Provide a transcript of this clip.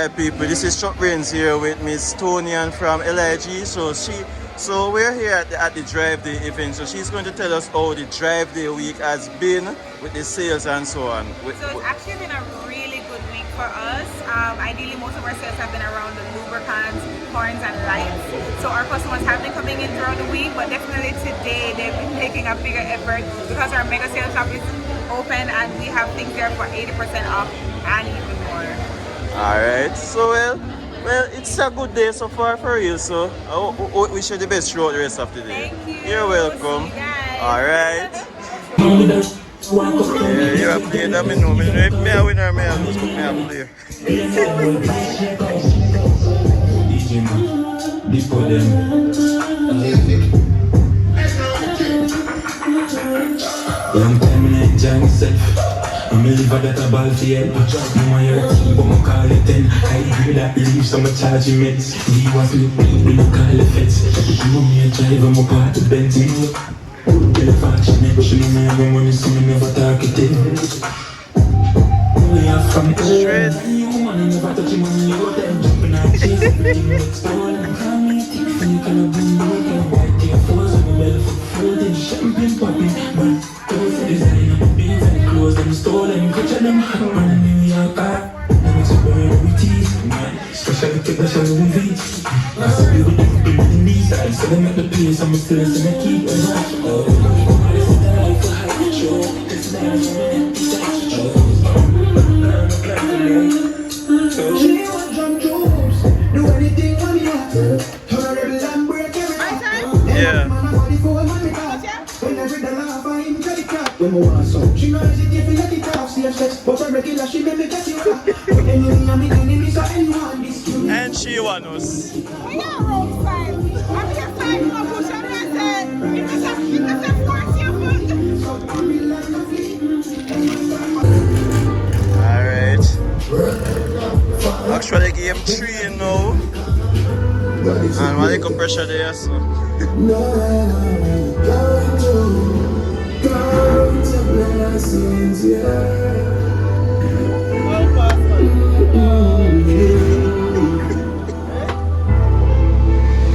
Alright people, this is Chuck Brains here with Miss Tonian from LIG. So we're here at the Drive Day event. So she's going to tell us how the Drive Day week has been with the sales and so on. So it's actually been a really good week for us. Ideally, most of our sales have been around the lubricants, horns, and lights. So our customers have been coming in throughout the week, but definitely today they've been taking a bigger effort because our mega sales shop is open and we have things there for 80% off and even more. Alright, so well, it's a good day so far for you. So I wish you the best throughout the rest of the day. Thank you. You're welcome. Alright. Yeah, you're a player that me know. Me know if me a winner, me a lose, but me a player. Long time in enjoy myself. I'm a liver that a ball for help. No my hurt, but I call it 10. I agree that leave some charge meds. He was me, we no call the feds. You know me a drive, I'm a part of Benz. Get a fortunate, she know me have money, so me never talk it in. We are from the you money never touch your money, you go there jumping out chase. You stolen, call me a thief, and you cannot bring me again. White tear force, I'm a well for food and champagne popping. But those designer beans and clothes, them stolen, picture them run in New York. Now it's a bird with teeth, man. Special special movie. I see you with the knees, I said them at the place, I'm still in the key. Yeah. And she won us. Alright. Actually game 3 now. And one little pressure there, so. Going to blessings, yeah.